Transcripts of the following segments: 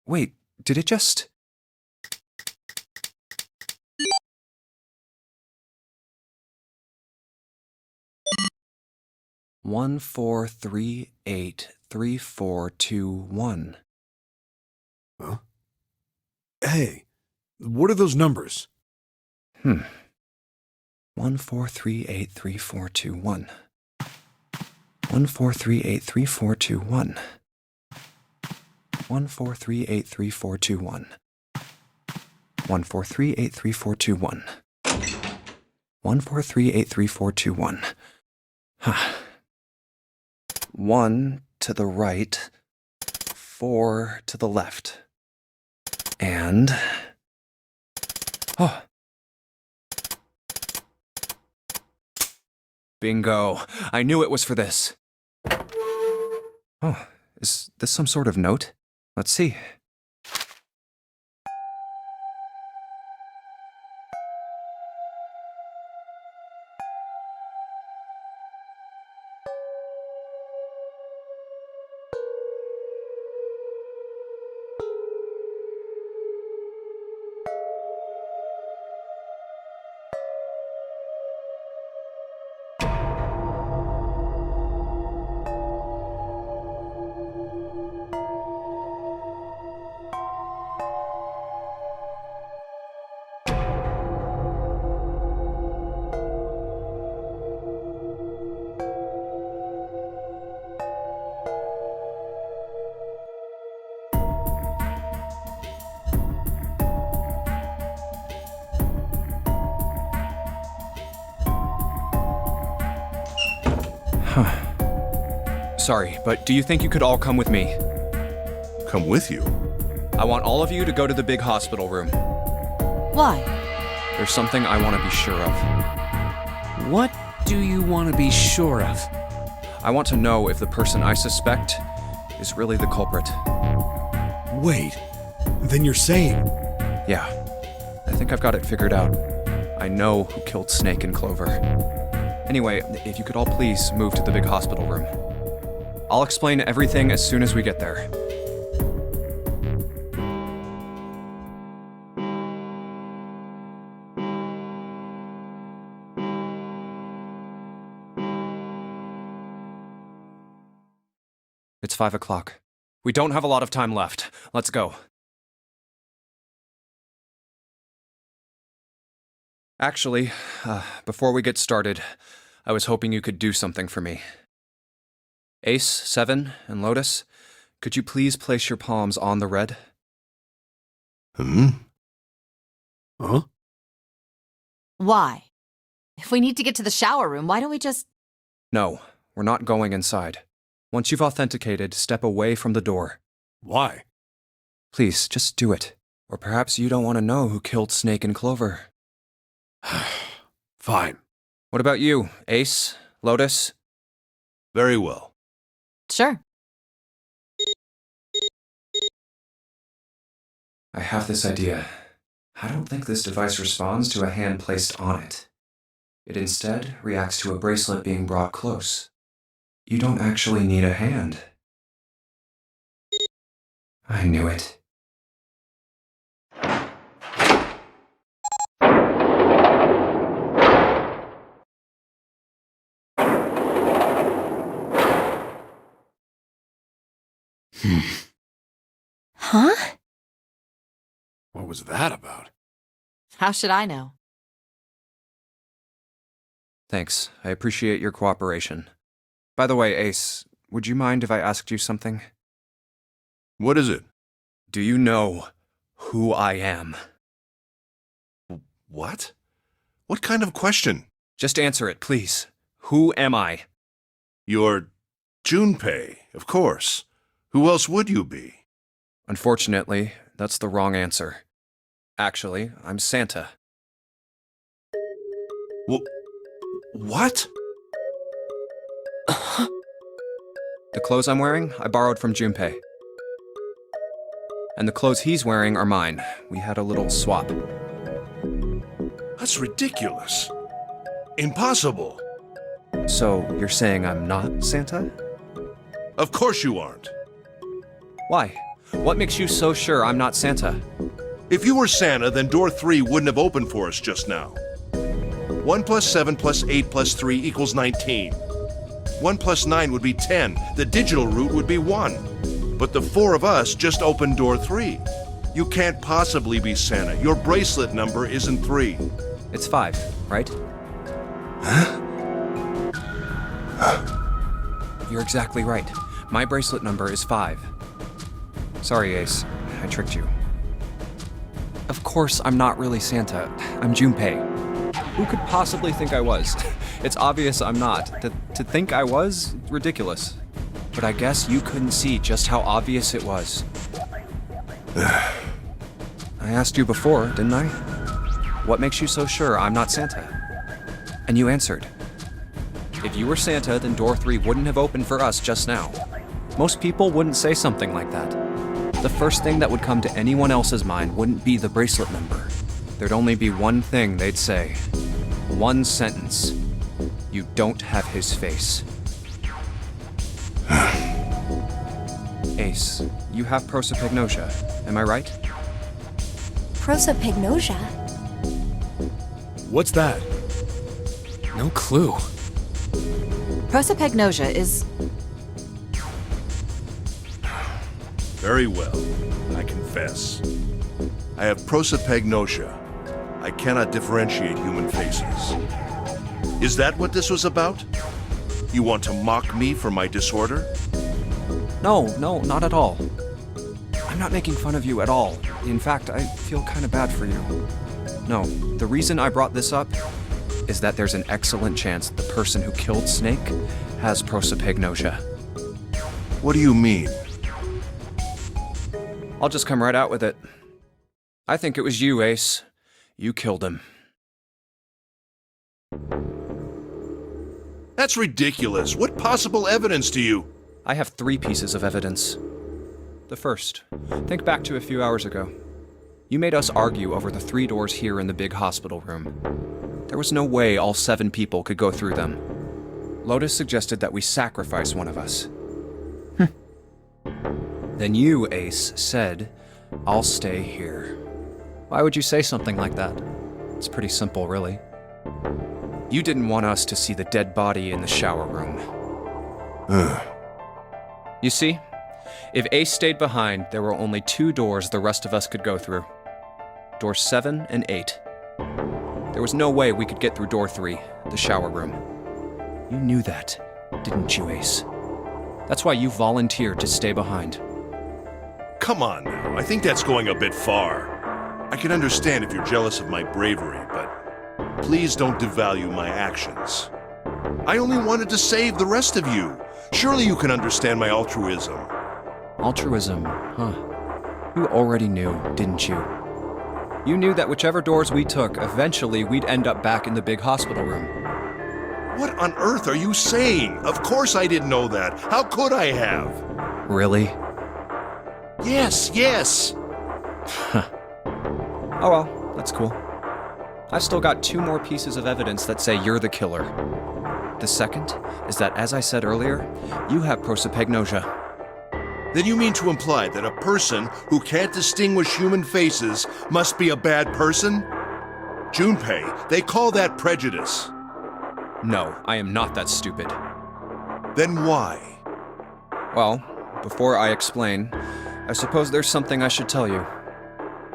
Wait, did it just... One, 4, 3, 8, 3, 4, 2, 1. Huh? Hey, what are those numbers? 1, 4, 3, 8, 3, 4, 2, 1. 1, 4, 3, 8, 3, 4, 2, 1. 1, 4, 3, 8, 3, 4, 2, 1. 1, 4, 3, 8, 3, 4, 2, 1. 1, 4, 3, 8, 3, 4, 2, 1. 1 to the right, 4 to the left. And... Oh! Bingo! I knew it was for this. Oh, is this some sort of note? Let's see. Sorry, but do you think you could all come with me? Come with you? I want all of you to go to the big hospital room. Why? There's something I want to be sure of. What do you want to be sure of? I want to know if the person I suspect is really the culprit. Wait, then you're saying... Yeah, I think I've got it figured out. I know who killed Snake and Clover. Anyway, if you could all please move to the big hospital room. I'll explain everything as soon as we get there. It's 5 o'clock. We don't have a lot of time left. Let's go. Actually, before we get started, I was hoping you could do something for me. Ace, 7, and Lotus, could you please place your palms on the red? Huh? Why? If we need to get to the shower room, why don't we just... No, we're not going inside. Once you've authenticated, step away from the door. Why? Please, just do it. Or perhaps you don't want to know who killed Snake and Clover. Fine. What about you, Ace, Lotus? Very well. Sure. I have this idea. I don't think this device responds to a hand placed on it. It instead reacts to a bracelet being brought close. You don't actually need a hand. I knew it. Huh? What was that about? How should I know? Thanks. I appreciate your cooperation. By the way, Ace, would you mind if I asked you something? What is it? Do you know who I am? What? What kind of question? Just answer it, please. Who am I? You're Junpei, of course. Who else would you be? Unfortunately, that's the wrong answer. Actually, I'm Santa. What? The clothes I'm wearing, I borrowed from Junpei. And the clothes he's wearing are mine. We had a little swap. That's ridiculous. Impossible. So, you're saying I'm not Santa? Of course you aren't. Why? What makes you so sure I'm not Santa? If you were Santa, then door 3 wouldn't have opened for us just now. 1 plus 7 plus 8 plus 3 equals 19. 1 plus 9 would be 10. The digital route would be 1. But the 4 of us just opened door 3. You can't possibly be Santa. Your bracelet number isn't 3. It's 5, right? You're exactly right. My bracelet number is 5. Sorry, Ace. I tricked you. Of course, I'm not really Santa. I'm Junpei. Who could possibly think I was? It's obvious I'm not. To think I was? Ridiculous. But I guess you couldn't see just how obvious it was. I asked you before, didn't I? What makes you so sure I'm not Santa? And you answered. If you were Santa, then door 3 wouldn't have opened for us just now. Most people wouldn't say something like that. The first thing that would come to anyone else's mind wouldn't be the bracelet number. There'd only be one thing they'd say. One sentence. You don't have his face. Ace, you have prosopagnosia, am I right? Prosopagnosia? What's that? No clue. Prosopagnosia is... Very well. I confess. I have prosopagnosia. I cannot differentiate human faces. Is that what this was about? You want to mock me for my disorder? No, not at all. I'm not making fun of you at all. In fact, I feel kind of bad for you. No, the reason I brought this up is that there's an excellent chance the person who killed Snake has prosopagnosia. What do you mean? I'll just come right out with it. I think it was you, Ace. You killed him. That's ridiculous. What possible evidence do you... I have 3 pieces of evidence. The first, think back to a few hours ago. You made us argue over the 3 doors here in the big hospital room. There was no way all 7 people could go through them. Lotus suggested that we sacrifice one of us. Then you, Ace, said, I'll stay here. Why would you say something like that? It's pretty simple, really. You didn't want us to see the dead body in the shower room. You see, if Ace stayed behind, there were only 2 doors the rest of us could go through. Doors 7 and 8. There was no way we could get through door 3, the shower room. You knew that, didn't you, Ace? That's why you volunteered to stay behind. Come on now, I think that's going a bit far. I can understand if you're jealous of my bravery, but please don't devalue my actions. I only wanted to save the rest of you. Surely you can understand my altruism. Altruism, huh? You already knew, didn't you? You knew that whichever doors we took, eventually we'd end up back in the big hospital room. What on earth are you saying? Of course I didn't know that. How could I have? Really? Yes. Oh well, that's cool. I've still got 2 more pieces of evidence that say you're the killer. The second is that, as I said earlier, you have prosopagnosia. Then you mean to imply that a person who can't distinguish human faces must be a bad person? Junpei, they call that prejudice. No, I am not that stupid. Then why? Well, before I explain, I suppose there's something I should tell you.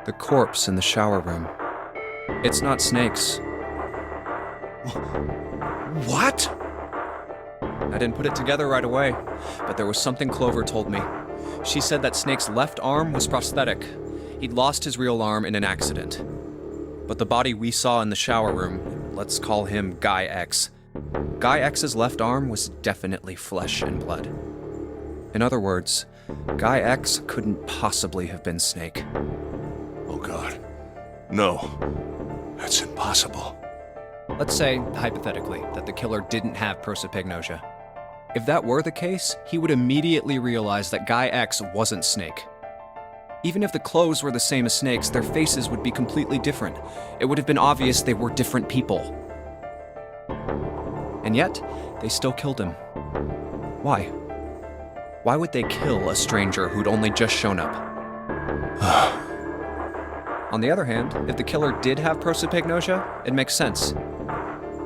The corpse in the shower room. It's not Snake's. What? I didn't put it together right away, but there was something Clover told me. She said that Snake's left arm was prosthetic. He'd lost his real arm in an accident. But the body we saw in the shower room, let's call him Guy X. Guy X's left arm was definitely flesh and blood. In other words, Guy X couldn't possibly have been Snake. Oh God. No. That's impossible. Let's say, hypothetically, that the killer didn't have prosopagnosia. If that were the case, he would immediately realize that Guy X wasn't Snake. Even if the clothes were the same as Snake's, their faces would be completely different. It would have been obvious they were different people. And yet, they still killed him. Why? Why would they kill a stranger who'd only just shown up? On the other hand, if the killer did have prosopagnosia, it makes sense.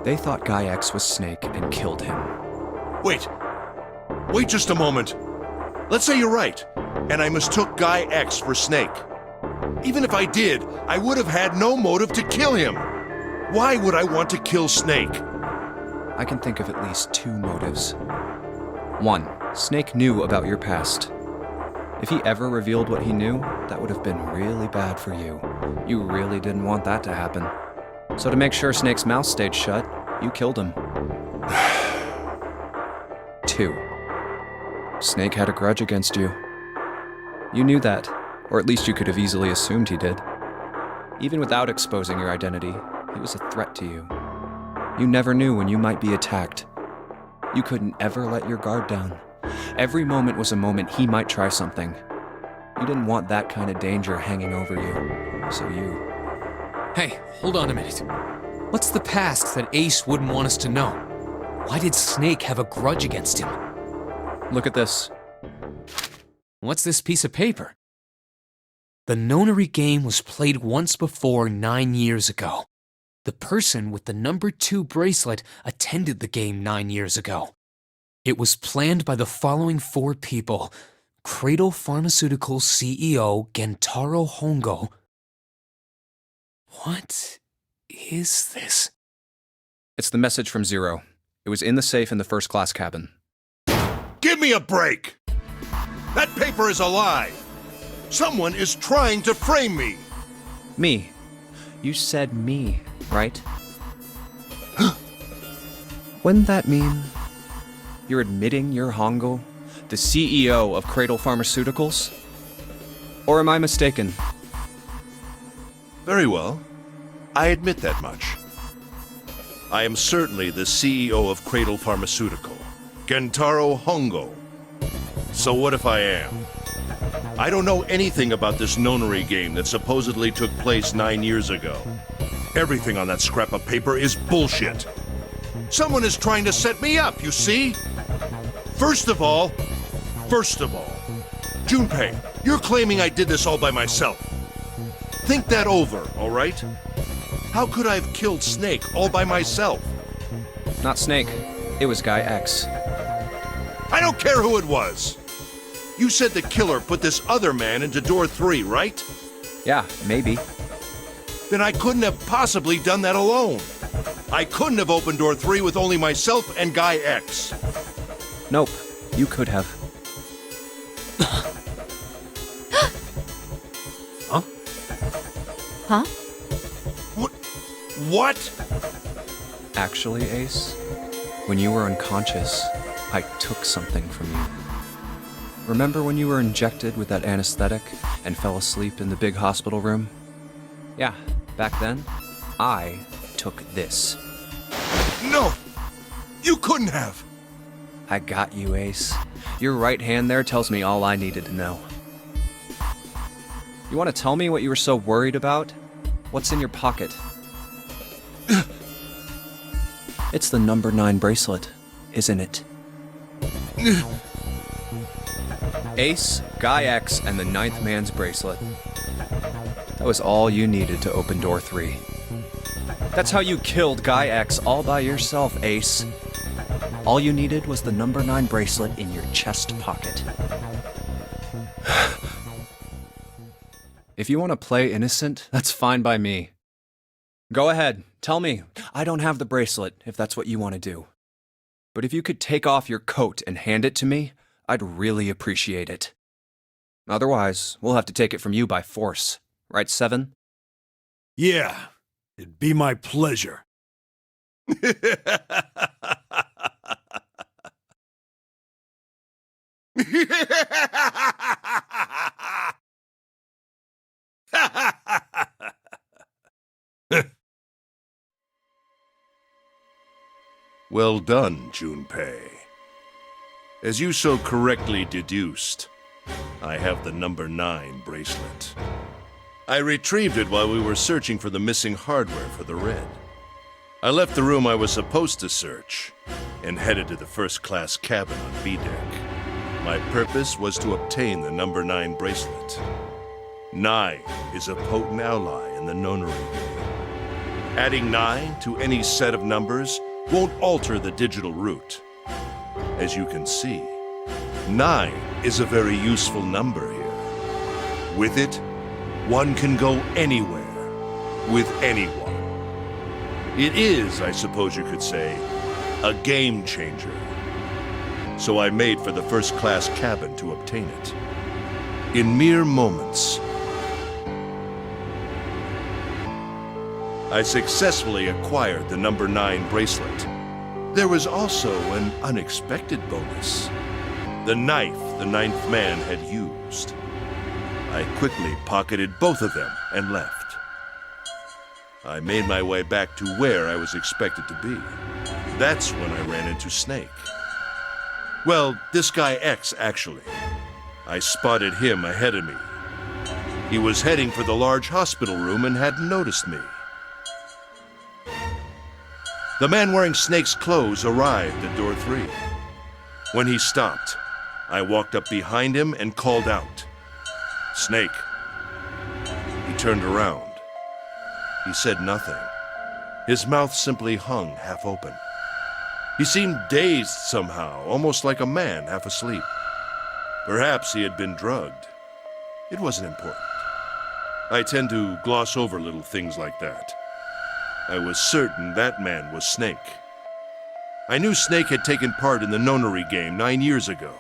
They thought Guy X was Snake and killed him. Wait. Wait just a moment. Let's say you're right, and I mistook Guy X for Snake. Even if I did, I would have had no motive to kill him. Why would I want to kill Snake? I can think of at least two motives. One, Snake knew about your past. If he ever revealed what he knew, that would have been really bad for you. You really didn't want that to happen. So to make sure Snake's mouth stayed shut, you killed him. Two, Snake had a grudge against you. You knew that, or at least you could have easily assumed he did. Even without exposing your identity, he was a threat to you. You never knew when you might be attacked. You couldn't ever let your guard down. Every moment was a moment he might try something. You didn't want that kind of danger hanging over you, so you... Hey, hold on a minute. What's the past that Ace wouldn't want us to know? Why did Snake have a grudge against him? Look at this. What's this piece of paper? The Nonary Game was played once before 9 years ago. The person with the number 2 bracelet attended the game 9 years ago. It was planned by the following 4 people: Cradle Pharmaceuticals CEO Gentaro Hongo. What is this? It's the message from Zero. It was in the safe in the first class cabin. Give me a break! That paper is a lie! Someone is trying to frame me! Me. You said me, right? Wouldn't that mean you're admitting you're Hongo, the CEO of Cradle Pharmaceuticals? Or am I mistaken? Very well. I admit that much. I am certainly the CEO of Cradle Pharmaceutical, Gentaro Hongo. So what if I am? I don't know anything about this Nonary game that supposedly took place 9 years ago. Everything on that scrap of paper is bullshit. Someone is trying to set me up, you see? First of all, Junpei, you're claiming I did this all by myself. Think that over, all right? How could I have killed Snake all by myself? Not Snake. It was Guy X. I don't care who it was. You said the killer put this other man into door 3, right? Yeah, maybe. Then I couldn't have possibly done that alone. I couldn't have opened door 3 with only myself and Guy X. Nope. You could have. Huh? Huh? What? Actually, Ace, when you were unconscious, I took something from you. Remember when you were injected with that anesthetic and fell asleep in the big hospital room? Yeah, back then, I took this. No! You couldn't have! I got you, Ace. Your right hand there tells me all I needed to know. You want to tell me what you were so worried about? What's in your pocket? It's the number 9 bracelet, isn't it? Ace, Guy X, and the 9th man's bracelet. That was all you needed to open door 3. That's how you killed Guy X all by yourself, Ace. All you needed was the number 9 bracelet in your chest pocket. If you want to play innocent, that's fine by me. Go ahead, tell me. I don't have the bracelet, if that's what you want to do. But if you could take off your coat and hand it to me, I'd really appreciate it. Otherwise, we'll have to take it from you by force. Right, Seven? Yeah, it'd be my pleasure. Well done, Junpei. As you so correctly deduced, I have the number 9 bracelet. I retrieved it while we were searching for the missing hardware for the red. I left the room I was supposed to search and headed to the first-class cabin on B deck. My purpose was to obtain the number 9 bracelet. 9 is a potent ally in the Nonary Game. Adding 9 to any set of numbers won't alter the digital root. As you can see, 9 is a very useful number here. With it, one can go anywhere, with anyone. It is, I suppose you could say, a game changer. So I made for the first-class cabin to obtain it. In mere moments, I successfully acquired the number 9 bracelet. There was also an unexpected bonus. The knife the 9th man had used. I quickly pocketed both of them and left. I made my way back to where I was expected to be. That's when I ran into Snake. Well, this guy X, actually. I spotted him ahead of me. He was heading for the large hospital room and hadn't noticed me. The man wearing Snake's clothes arrived at door 3. When he stopped, I walked up behind him and called out, "Snake." He turned around. He said nothing. His mouth simply hung half open. He seemed dazed somehow, almost like a man half asleep. Perhaps he had been drugged. It wasn't important. I tend to gloss over little things like that. I was certain that man was Snake. I knew Snake had taken part in the Nonary Game 9 years ago.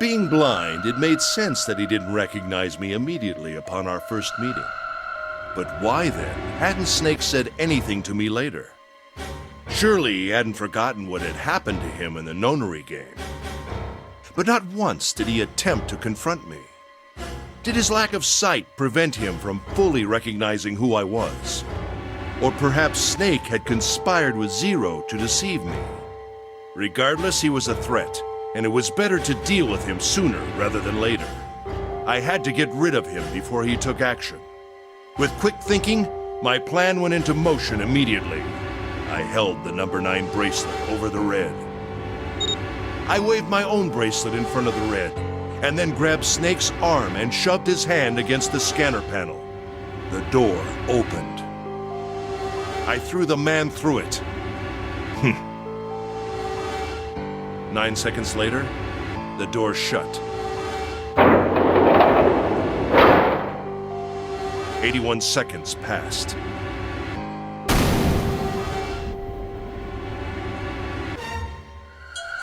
Being blind, it made sense that he didn't recognize me immediately upon our first meeting. But why then hadn't Snake said anything to me later? Surely he hadn't forgotten what had happened to him in the Nonary Game. But not once did he attempt to confront me. Did his lack of sight prevent him from fully recognizing who I was? Or perhaps Snake had conspired with Zero to deceive me. Regardless, he was a threat, and it was better to deal with him sooner rather than later. I had to get rid of him before he took action. With quick thinking, my plan went into motion immediately. I held the number 9 bracelet over the red. I waved my own bracelet in front of the red, and then grabbed Snake's arm and shoved his hand against the scanner panel. The door opened. I threw the man through it. 9 seconds later, the door shut. 81 seconds passed.